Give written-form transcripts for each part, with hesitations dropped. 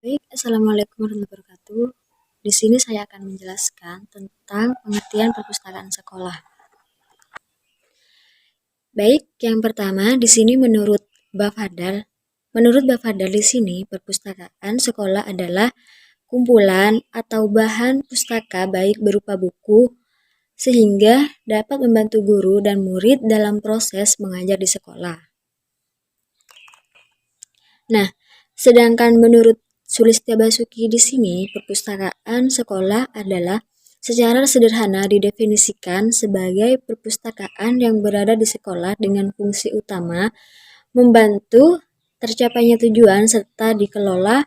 Baik, Assalamualaikum warahmatullahi wabarakatuh. Di sini saya akan menjelaskan tentang pengertian perpustakaan sekolah. Baik, yang pertama di sini menurut Bafadal di sini perpustakaan sekolah adalah kumpulan atau bahan pustaka baik berupa buku sehingga dapat membantu guru dan murid dalam proses mengajar di sekolah. Nah, sedangkan menurut Sulistya Basuki di sini, perpustakaan sekolah adalah secara sederhana didefinisikan sebagai perpustakaan yang berada di sekolah dengan fungsi utama membantu tercapainya tujuan serta dikelola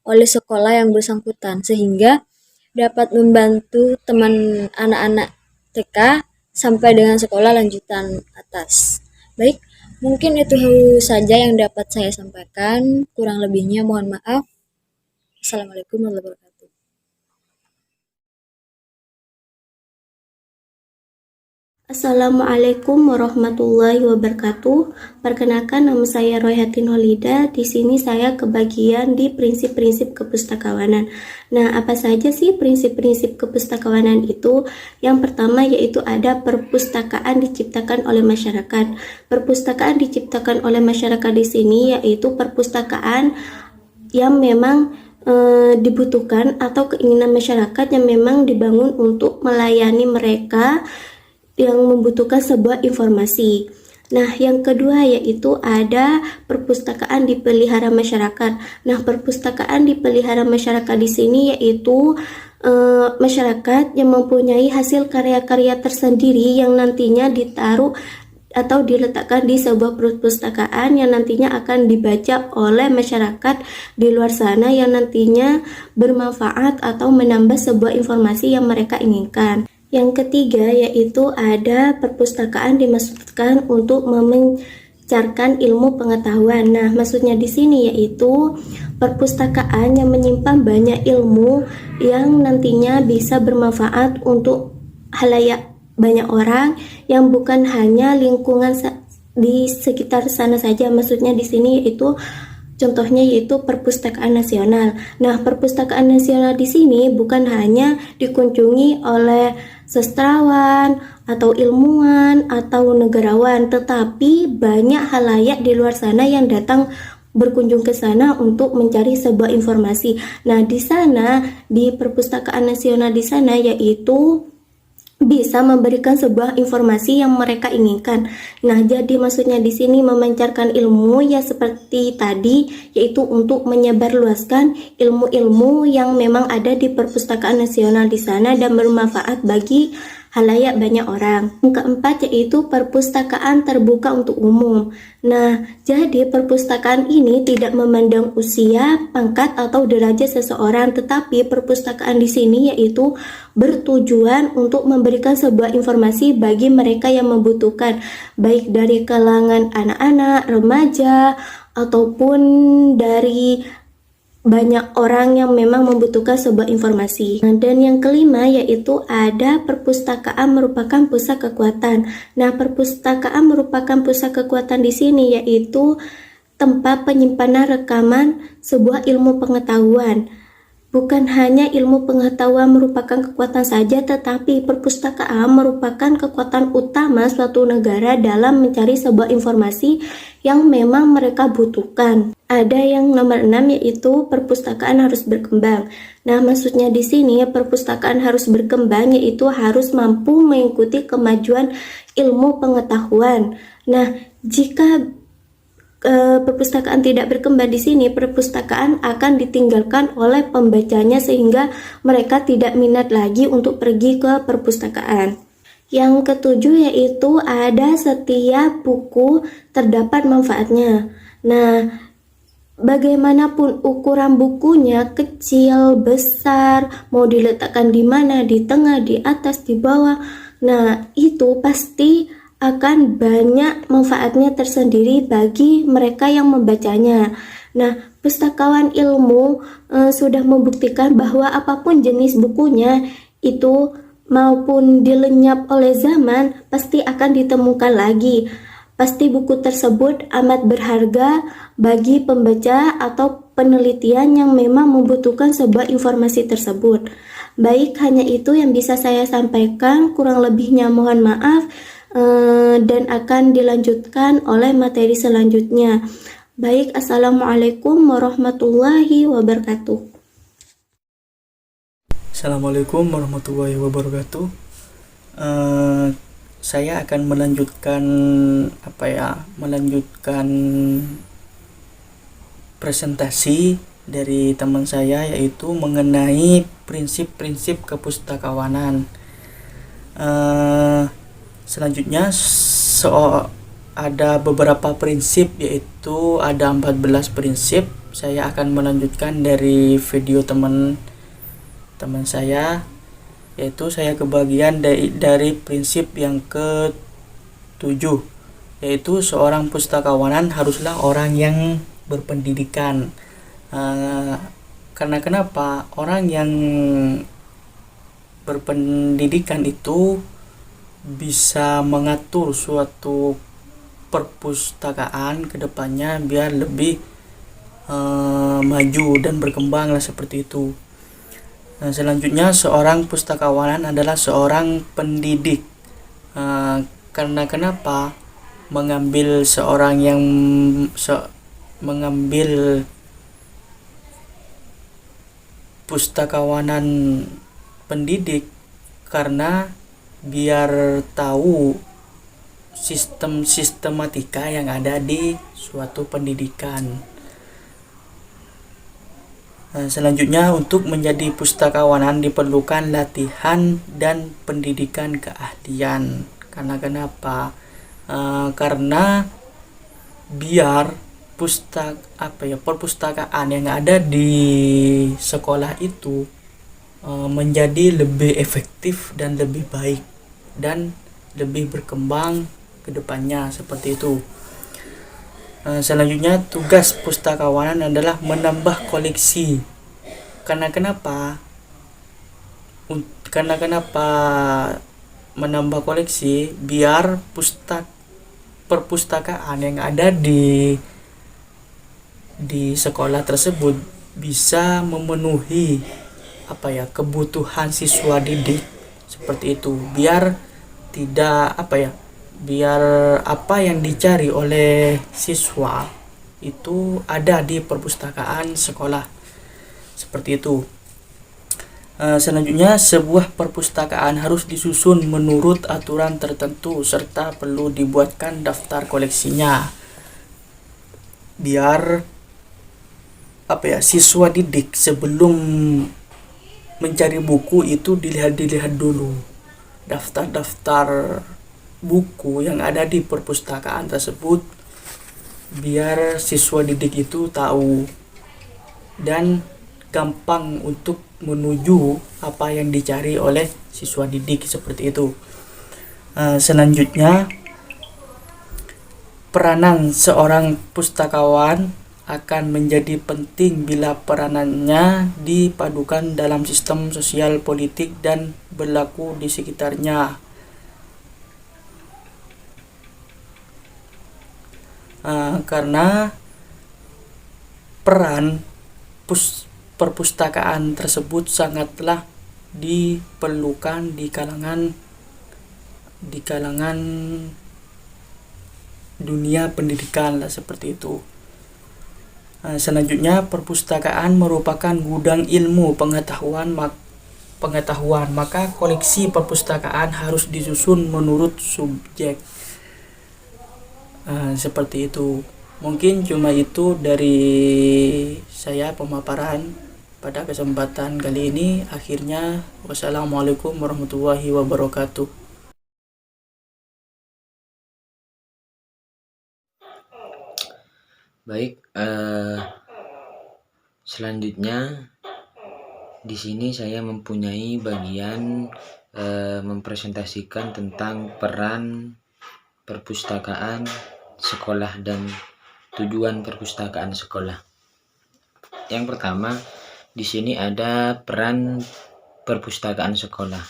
oleh sekolah yang bersangkutan sehingga dapat membantu teman anak-anak TK sampai dengan sekolah lanjutan atas. Baik, mungkin itu saja yang dapat saya sampaikan. Kurang lebihnya mohon maaf. Assalamualaikum warahmatullahi wabarakatuh. Assalamualaikum warahmatullahi wabarakatuh. Perkenalkan, nama saya Royhatin Holida. Di sini saya kebagian di prinsip-prinsip kepustakawanan. Nah, apa saja sih prinsip-prinsip kepustakawanan itu? Yang pertama yaitu ada perpustakaan diciptakan oleh masyarakat. Perpustakaan diciptakan oleh masyarakat di sini yaitu perpustakaan yang memang dibutuhkan atau keinginan masyarakat yang memang dibangun untuk melayani mereka yang membutuhkan sebuah informasi. Nah, yang kedua yaitu ada perpustakaan dipelihara masyarakat. Nah, perpustakaan dipelihara masyarakat di sini yaitu masyarakat yang mempunyai hasil karya-karya tersendiri yang nantinya ditaruh atau diletakkan di sebuah perpustakaan yang nantinya akan dibaca oleh masyarakat di luar sana yang nantinya bermanfaat atau menambah sebuah informasi yang mereka inginkan. Yang ketiga yaitu ada perpustakaan dimaksudkan untuk memancarkan ilmu pengetahuan. Nah, maksudnya di sini yaitu perpustakaan yang menyimpan banyak ilmu yang nantinya bisa bermanfaat untuk halayak banyak orang yang bukan hanya lingkungan di sekitar sana saja. Maksudnya di sini yaitu contohnya yaitu perpustakaan nasional. Nah, perpustakaan nasional di sini bukan hanya dikunjungi oleh sastrawan atau ilmuwan atau negarawan, tetapi banyak halayak di luar sana yang datang berkunjung ke sana untuk mencari sebuah informasi. Nah, di sana di perpustakaan nasional di sana yaitu bisa memberikan sebuah informasi yang mereka inginkan. Nah, jadi maksudnya di sini memancarkan ilmu ya seperti tadi, yaitu untuk menyebarluaskan ilmu-ilmu yang memang ada di perpustakaan nasional di sana dan bermanfaat bagi halayak banyak orang. Yang keempat yaitu perpustakaan terbuka untuk umum. Nah, jadi perpustakaan ini tidak memandang usia, pangkat atau derajat seseorang, tetapi perpustakaan di sini yaitu bertujuan untuk memberikan sebuah informasi bagi mereka yang membutuhkan, baik dari kalangan anak-anak, remaja, ataupun dari banyak orang yang memang membutuhkan sebuah informasi. Dan yang kelima yaitu ada perpustakaan merupakan pusat kekuatan. Nah, perpustakaan merupakan pusat kekuatan di sini yaitu tempat penyimpanan rekaman sebuah ilmu pengetahuan. Bukan hanya ilmu pengetahuan merupakan kekuatan saja, tetapi perpustakaan merupakan kekuatan utama suatu negara dalam mencari sebuah informasi yang memang mereka butuhkan. Ada yang nomor 6 yaitu perpustakaan harus berkembang. Nah, maksudnya di sini perpustakaan harus berkembang yaitu harus mampu mengikuti kemajuan ilmu pengetahuan. Nah, jika perpustakaan tidak berkembang di sini, perpustakaan akan ditinggalkan oleh pembacanya sehingga mereka tidak minat lagi untuk pergi ke perpustakaan. Yang ketujuh yaitu ada setiap buku terdapat manfaatnya. Nah, bagaimanapun ukuran bukunya, kecil, besar, mau diletakkan di mana, di tengah, di atas, di bawah, nah itu pasti akan banyak manfaatnya tersendiri bagi mereka yang membacanya. Nah, pustakawan ilmu sudah membuktikan bahwa apapun jenis bukunya itu maupun dilenyap oleh zaman pasti akan ditemukan lagi. Pasti buku tersebut amat berharga bagi pembaca atau penelitian yang memang membutuhkan sebuah informasi tersebut. Baik, hanya itu yang bisa saya sampaikan. Kurang lebihnya mohon maaf, dan akan dilanjutkan oleh materi selanjutnya. Baik, Assalamualaikum warahmatullahi wabarakatuh. Assalamualaikum warahmatullahi wabarakatuh. Saya akan melanjutkan presentasi dari teman saya, yaitu mengenai prinsip-prinsip kepustakawanan. Selanjutnya ada beberapa prinsip, yaitu ada 14 prinsip. Saya akan melanjutkan dari video teman saya, yaitu saya kebagian dari prinsip yang ke-7, yaitu seorang pustakawanan haruslah orang yang berpendidikan. Karena kenapa? Orang yang berpendidikan itu bisa mengatur suatu perpustakaan ke depannya biar lebih maju dan berkembang lah, seperti itu. Nah, selanjutnya seorang pustakawanan adalah seorang pendidik. Karena kenapa? Mengambil pustakawanan pendidik karena biar tahu sistematika yang ada di suatu pendidikan. Selanjutnya, untuk menjadi pustakawanan diperlukan latihan dan pendidikan keahlian. Karena kenapa? Karena biar perpustakaan yang ada di sekolah itu menjadi lebih efektif dan lebih baik dan lebih berkembang ke depannya, seperti itu. Selanjutnya, tugas pustakawanan adalah menambah koleksi. Karena kenapa menambah koleksi? Biar perpustakaan yang ada di sekolah tersebut bisa memenuhi kebutuhan siswa didik, seperti itu. Biar apa yang dicari oleh siswa itu ada di perpustakaan sekolah, seperti itu. Selanjutnya, sebuah perpustakaan harus disusun menurut aturan tertentu serta perlu dibuatkan daftar koleksinya, biar siswa didik sebelum mencari buku itu dilihat dulu daftar buku yang ada di perpustakaan tersebut, biar siswa didik itu tahu dan gampang untuk menuju apa yang dicari oleh siswa didik, seperti itu. Selanjutnya, peranan seorang pustakawan akan menjadi penting bila peranannya dipadukan dalam sistem sosial, politik, dan berlaku di sekitarnya. Karena peran perpustakaan tersebut sangatlah diperlukan di kalangan dunia pendidikan lah, seperti itu. Selanjutnya, perpustakaan merupakan gudang ilmu pengetahuan, maka koleksi perpustakaan harus disusun menurut subjek. Seperti itu. Mungkin cuma itu dari saya pemaparan pada kesempatan kali ini. Akhirnya, wassalamualaikum warahmatullahi wabarakatuh. Baik, selanjutnya di sini saya mempunyai bagian mempresentasikan tentang peran perpustakaan sekolah dan tujuan perpustakaan sekolah. Yang pertama, di sini ada peran perpustakaan sekolah,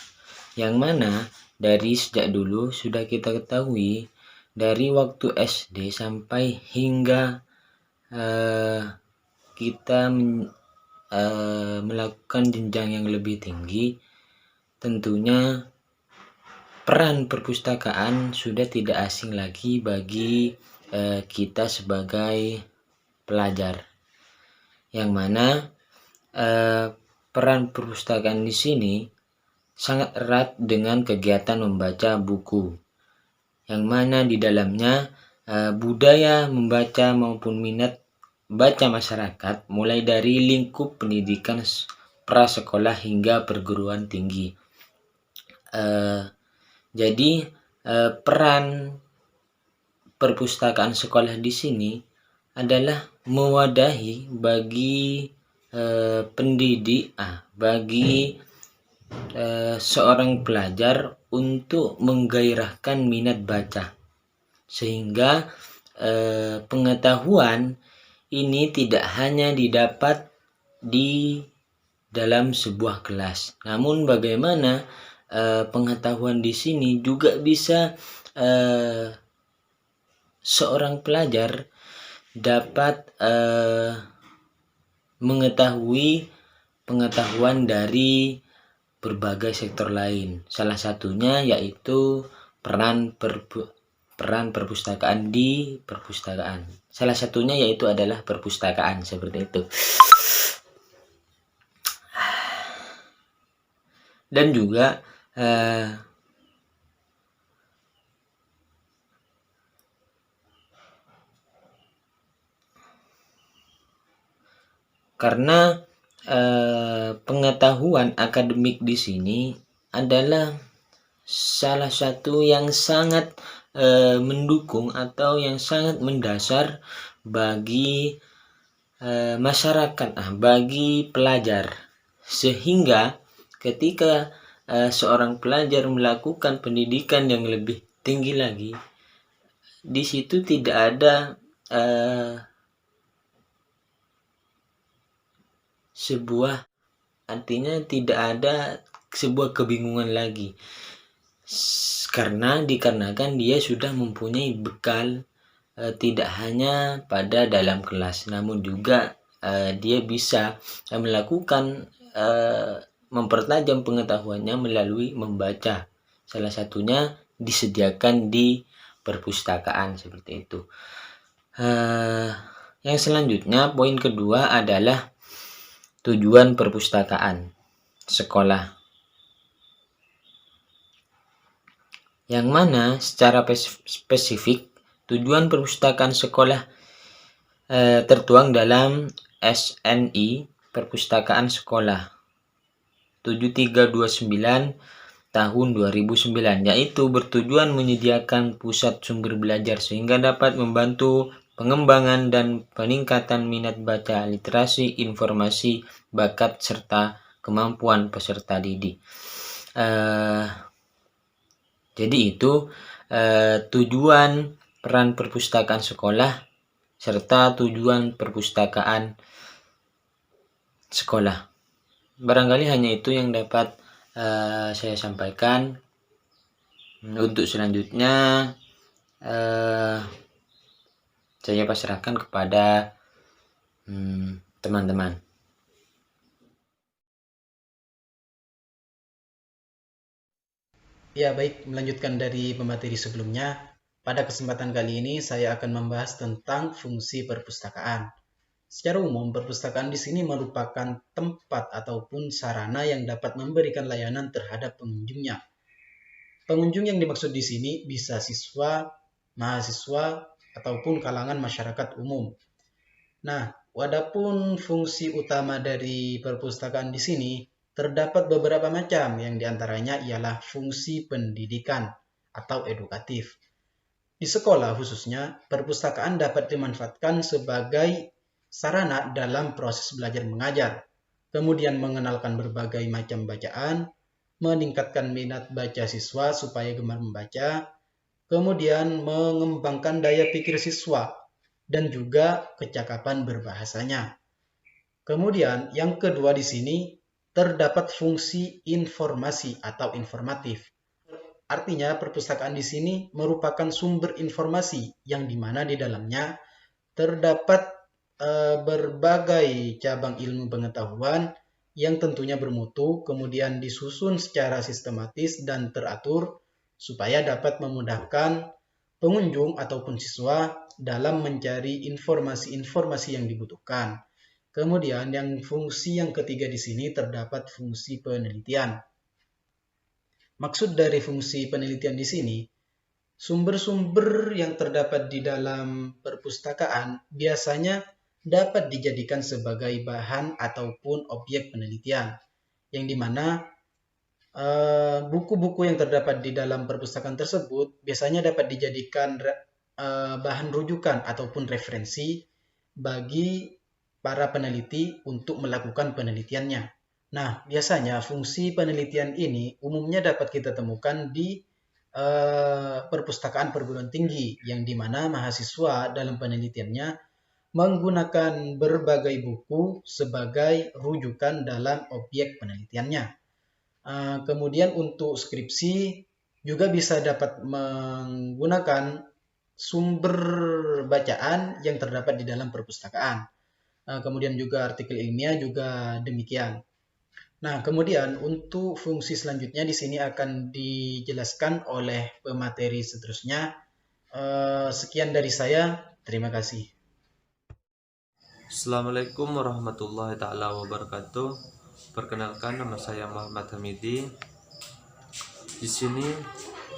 yang mana dari sejak dulu sudah kita ketahui dari waktu SD sampai hingga kita melakukan jenjang yang lebih tinggi, tentunya peran perpustakaan sudah tidak asing lagi bagi kita sebagai pelajar, yang mana peran perpustakaan di sini sangat erat dengan kegiatan membaca buku, yang mana di dalamnya budaya membaca maupun minat baca masyarakat mulai dari lingkup pendidikan prasekolah hingga perguruan tinggi. Jadi peran perpustakaan sekolah di sini adalah mewadahi bagi bagi seorang pelajar untuk menggairahkan minat baca, sehingga pengetahuan ini tidak hanya didapat di dalam sebuah kelas, namun bagaimana pengetahuan di sini juga bisa seorang pelajar dapat mengetahui pengetahuan dari berbagai sektor lain. Salah satunya yaitu peran perpustakaan di perpustakaan. Salah satunya yaitu adalah perpustakaan, seperti itu. Dan juga karena pengetahuan akademik di sini adalah salah satu yang sangat mendukung atau yang sangat mendasar bagi masyarakat, bagi pelajar, sehingga ketika seorang pelajar melakukan pendidikan yang lebih tinggi lagi, di situ tidak ada tidak ada sebuah kebingungan lagi, dikarenakan dia sudah mempunyai bekal tidak hanya pada dalam kelas, namun juga dia bisa melakukan mempertajam pengetahuannya melalui membaca. Salah satunya disediakan di perpustakaan, seperti itu. Yang selanjutnya, poin kedua adalah tujuan perpustakaan sekolah, yang mana secara spesifik tujuan perpustakaan sekolah tertuang dalam SNI Perpustakaan Sekolah 7329 tahun 2009, yaitu bertujuan menyediakan pusat sumber belajar sehingga dapat membantu pengembangan dan peningkatan minat baca, literasi, informasi, bakat, serta kemampuan peserta didik. Jadi itu tujuan peran perpustakaan sekolah serta tujuan perpustakaan sekolah. Barangkali hanya itu yang dapat saya sampaikan. Untuk selanjutnya saya pasrahkan kepada teman-teman. Ya, baik, melanjutkan dari pemateri sebelumnya. Pada kesempatan kali ini saya akan membahas tentang fungsi perpustakaan. Secara umum, perpustakaan di sini merupakan tempat ataupun sarana yang dapat memberikan layanan terhadap pengunjungnya. Pengunjung yang dimaksud di sini bisa siswa, mahasiswa, ataupun kalangan masyarakat umum. Nah, wadapun fungsi utama dari perpustakaan di sini terdapat beberapa macam, yang diantaranya ialah fungsi pendidikan atau edukatif. Di sekolah khususnya, perpustakaan dapat dimanfaatkan sebagai sarana dalam proses belajar mengajar, kemudian mengenalkan berbagai macam bacaan, meningkatkan minat baca siswa supaya gemar membaca, kemudian mengembangkan daya pikir siswa, dan juga kecakapan berbahasanya. Kemudian yang kedua di sini terdapat fungsi informasi atau informatif. Artinya perpustakaan di sini merupakan sumber informasi yang dimana di dalamnya terdapat berbagai cabang ilmu pengetahuan yang tentunya bermutu, kemudian disusun secara sistematis dan teratur supaya dapat memudahkan pengunjung ataupun siswa dalam mencari informasi-informasi yang dibutuhkan. Kemudian fungsi yang ketiga di sini terdapat fungsi penelitian. Maksud dari fungsi penelitian di sini, sumber-sumber yang terdapat di dalam perpustakaan biasanya dapat dijadikan sebagai bahan ataupun objek penelitian, yang dimana buku-buku yang terdapat di dalam perpustakaan tersebut biasanya dapat dijadikan bahan rujukan ataupun referensi bagi para peneliti untuk melakukan penelitiannya. Nah, biasanya fungsi penelitian ini umumnya dapat kita temukan di perpustakaan perguruan tinggi, yang dimana mahasiswa dalam penelitiannya menggunakan berbagai buku sebagai rujukan dalam objek penelitiannya. Kemudian untuk skripsi juga bisa dapat menggunakan sumber bacaan yang terdapat di dalam perpustakaan. Kemudian juga artikel ilmiah juga demikian. Nah, kemudian untuk fungsi selanjutnya di sini akan dijelaskan oleh pemateri seterusnya. Sekian dari saya, terima kasih. Assalamualaikum warahmatullahi taala wabarakatuh. Perkenalkan, nama saya Muhammad Hamidi. Di sini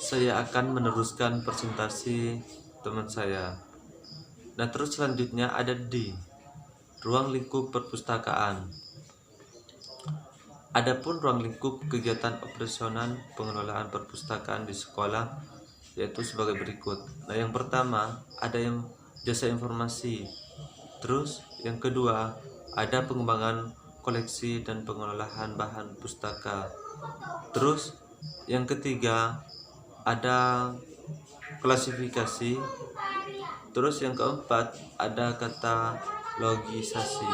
saya akan meneruskan presentasi teman saya. Nah, terus selanjutnya ada di ruang lingkup perpustakaan. Adapun ruang lingkup kegiatan operasional pengelolaan perpustakaan di sekolah yaitu sebagai berikut. Nah, yang pertama ada yang jasa informasi. Terus yang kedua ada pengembangan koleksi dan pengelolaan bahan pustaka. Terus yang ketiga ada klasifikasi. Terus yang keempat ada katalogisasi.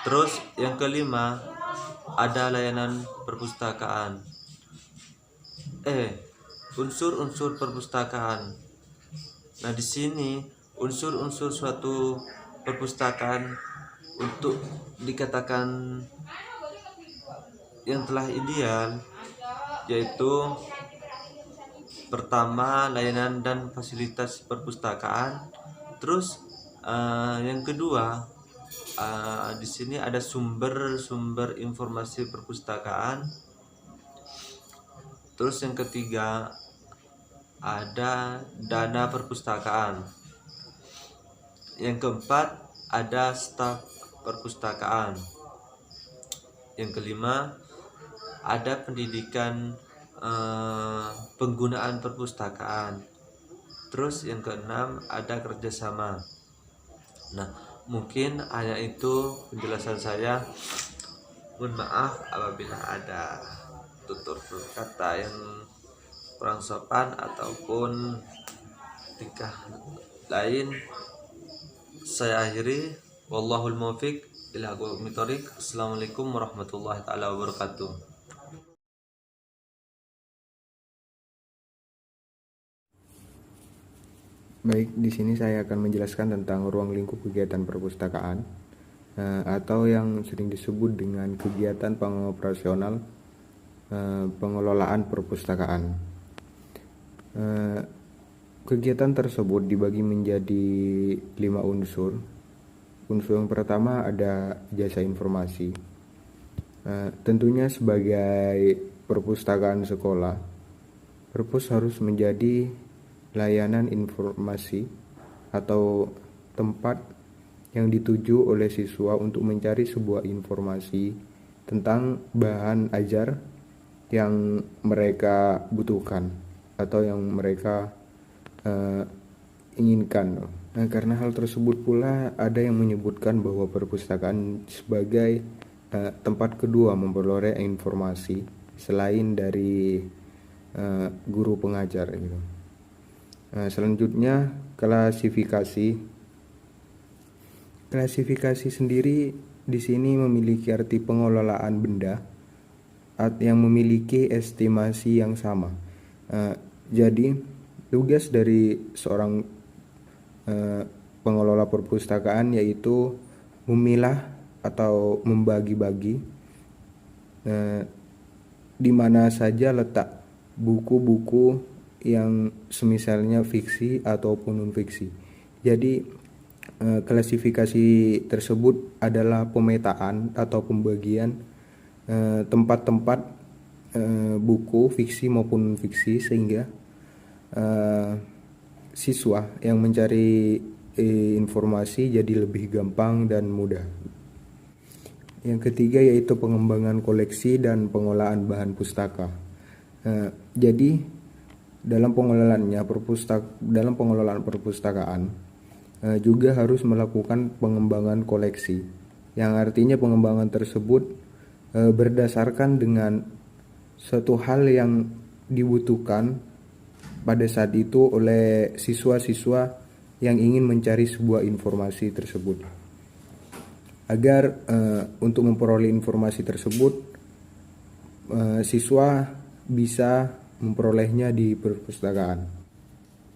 Terus yang kelima ada layanan perpustakaan. Unsur-unsur perpustakaan. Nah, di sini unsur-unsur suatu perpustakaan untuk dikatakan yang telah ideal yaitu pertama layanan dan fasilitas perpustakaan. Terus yang kedua di sini ada sumber-sumber informasi perpustakaan. Terus yang ketiga ada dana perpustakaan. Yang keempat ada staf perpustakaan. Yang kelima ada pendidikan penggunaan perpustakaan. Terus yang keenam ada kerjasama. Nah, mungkin hanya itu penjelasan saya. Mohon maaf apabila ada tutur kata yang kurang sopan ataupun tingkah lain. Saya akhiri. Wallahul muwaffiq ila aqwamit thoriq. Assalamualaikum warahmatullahi taala wabarakatuh. Baik, di sini saya akan menjelaskan tentang ruang lingkup kegiatan perpustakaan atau yang sering disebut dengan kegiatan pengoperasional pengelolaan perpustakaan. Kegiatan tersebut dibagi menjadi 5 unsur. Unsur yang pertama ada jasa informasi. Tentunya sebagai perpustakaan sekolah, perpus harus menjadi layanan informasi atau tempat yang dituju oleh siswa untuk mencari sebuah informasi tentang bahan ajar yang mereka butuhkan atau yang mereka inginkan. Nah, karena hal tersebut pula ada yang menyebutkan bahwa perpustakaan sebagai tempat kedua memperoleh informasi selain dari guru pengajar gitu. Selanjutnya klasifikasi. Klasifikasi sendiri di sini memiliki arti pengelolaan benda yang memiliki estimasi yang sama. Jadi tugas dari seorang pengelola perpustakaan yaitu memilah atau membagi-bagi di mana saja letak buku-buku yang semisalnya fiksi ataupun non-fiksi. Jadi klasifikasi tersebut adalah pemetaan atau pembagian tempat-tempat buku fiksi maupun non-fiksi sehingga siswa yang mencari informasi jadi lebih gampang dan mudah. Yang ketiga yaitu pengembangan koleksi dan pengolahan bahan pustaka. Jadi dalam pengelolaan perpustakaan juga harus melakukan pengembangan koleksi, yang artinya pengembangan tersebut berdasarkan dengan suatu hal yang dibutuhkan pada saat itu oleh siswa-siswa yang ingin mencari sebuah informasi tersebut. Agar untuk memperoleh informasi tersebut siswa bisa memperolehnya di perpustakaan.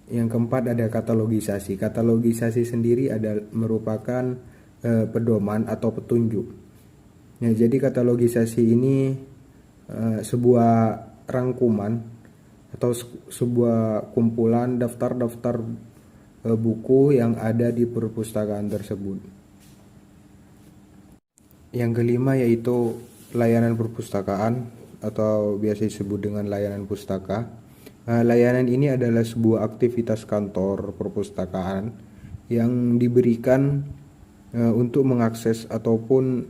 Yang keempat ada katalogisasi. Katalogisasi sendiri merupakan pedoman atau petunjuk. Nah, jadi katalogisasi ini sebuah rangkuman atau sebuah kumpulan daftar-daftar buku yang ada di perpustakaan tersebut. Yang kelima yaitu layanan perpustakaan atau biasa disebut dengan layanan pustaka. Layanan ini adalah sebuah aktivitas kantor perpustakaan yang diberikan untuk mengakses ataupun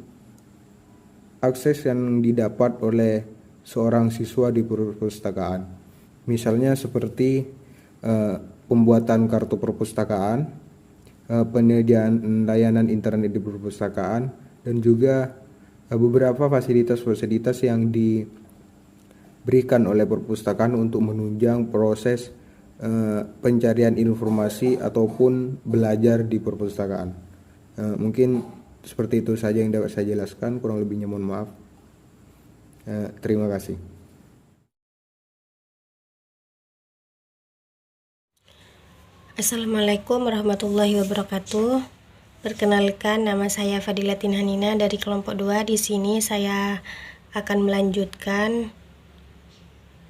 akses yang didapat oleh seorang siswa di perpustakaan. Misalnya seperti pembuatan kartu perpustakaan, penyediaan layanan internet di perpustakaan, dan juga beberapa fasilitas-fasilitas yang diberikan oleh perpustakaan untuk menunjang proses pencarian informasi ataupun belajar di perpustakaan. Mungkin seperti itu saja yang dapat saya jelaskan, kurang lebihnya mohon maaf. Terima kasih. Assalamualaikum warahmatullahi wabarakatuh. Perkenalkan, nama saya Fadilatin Hanina dari kelompok 2. Di sini saya akan melanjutkan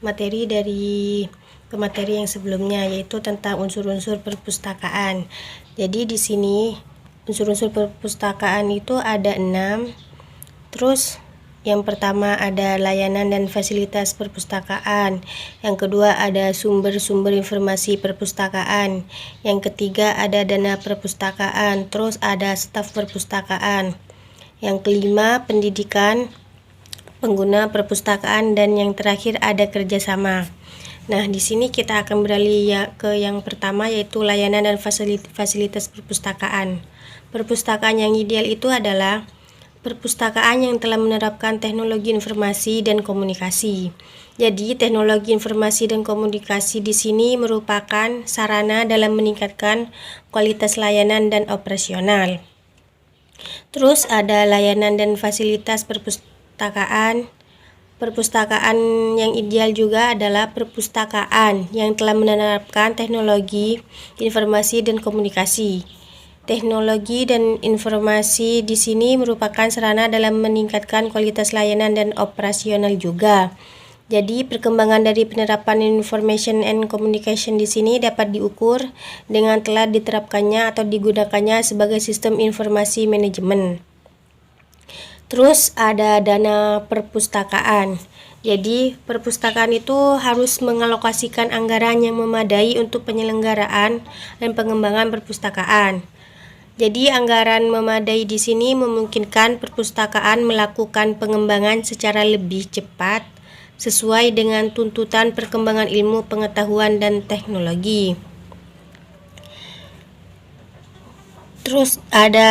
materi dari pemateri yang sebelumnya, yaitu tentang unsur-unsur perpustakaan. Jadi di sini unsur-unsur perpustakaan itu ada 6. Terus yang pertama ada layanan dan fasilitas perpustakaan. Yang kedua ada sumber-sumber informasi perpustakaan. Yang ketiga ada dana perpustakaan. Terus ada staf perpustakaan. Yang kelima pendidikan pengguna perpustakaan, dan yang terakhir ada kerjasama. Nah, di sini kita akan beralih ke yang pertama, yaitu layanan dan fasilitas perpustakaan. Perpustakaan yang ideal itu adalah perpustakaan yang telah menerapkan teknologi informasi dan komunikasi. Jadi, teknologi informasi dan komunikasi di sini merupakan sarana dalam meningkatkan kualitas layanan dan operasional. Terus ada layanan dan fasilitas perpustakaan. Perpustakaan yang ideal juga adalah perpustakaan yang telah menerapkan teknologi informasi dan komunikasi. Teknologi dan informasi di sini merupakan sarana dalam meningkatkan kualitas layanan dan operasional juga. Jadi, perkembangan dari penerapan information and communication di sini dapat diukur dengan telah diterapkannya atau digunakannya sebagai sistem informasi manajemen. Terus ada dana perpustakaan. Jadi, perpustakaan itu harus mengalokasikan anggaran yang memadai untuk penyelenggaraan dan pengembangan perpustakaan. Jadi, anggaran memadai di sini memungkinkan perpustakaan melakukan pengembangan secara lebih cepat sesuai dengan tuntutan perkembangan ilmu pengetahuan dan teknologi. Terus ada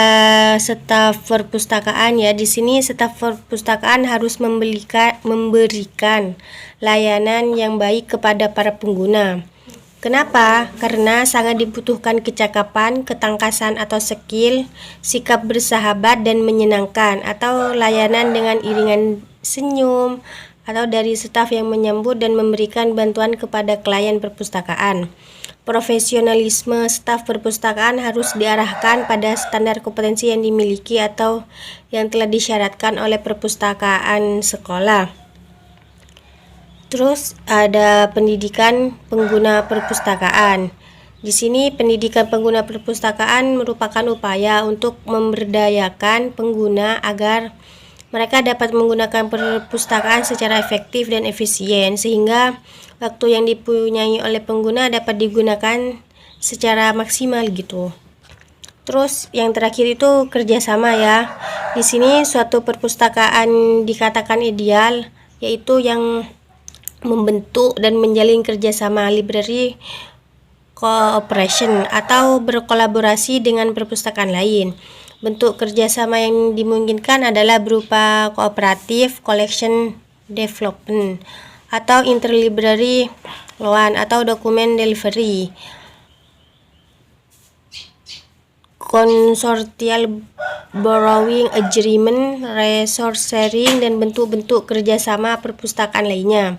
staf perpustakaan ya. Di sini staf perpustakaan harus memberikan layanan yang baik kepada para pengguna. Kenapa? Karena sangat dibutuhkan kecakapan, ketangkasan atau skill, sikap bersahabat dan menyenangkan, atau layanan dengan iringan senyum, atau dari staf yang menyambut dan memberikan bantuan kepada klien perpustakaan. Profesionalisme staf perpustakaan harus diarahkan pada standar kompetensi yang dimiliki atau yang telah disyaratkan oleh perpustakaan sekolah. Terus ada pendidikan pengguna perpustakaan. Di sini pendidikan pengguna perpustakaan merupakan upaya untuk memberdayakan pengguna agar mereka dapat menggunakan perpustakaan secara efektif dan efisien, sehingga waktu yang dipunyai oleh pengguna dapat digunakan secara maksimal gitu. Terus yang terakhir itu kerjasama ya. Di sini suatu perpustakaan dikatakan ideal, yaitu yang membentuk dan menjalin kerjasama library cooperation atau berkolaborasi dengan perpustakaan lain. Bentuk kerjasama yang dimungkinkan adalah berupa kooperatif, collection development, atau interlibrary loan atau dokumen delivery, konsortial borrowing agreement, resource sharing, dan bentuk-bentuk kerjasama perpustakaan lainnya.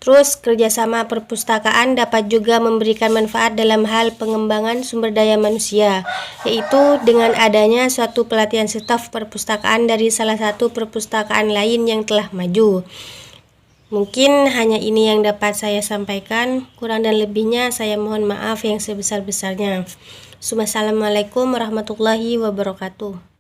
Terus kerjasama perpustakaan dapat juga memberikan manfaat dalam hal pengembangan sumber daya manusia, yaitu dengan adanya suatu pelatihan staf perpustakaan dari salah satu perpustakaan lain yang telah maju. Mungkin hanya ini yang dapat saya sampaikan, kurang dan lebihnya saya mohon maaf yang sebesar-besarnya. Assalamualaikum warahmatullahi wabarakatuh.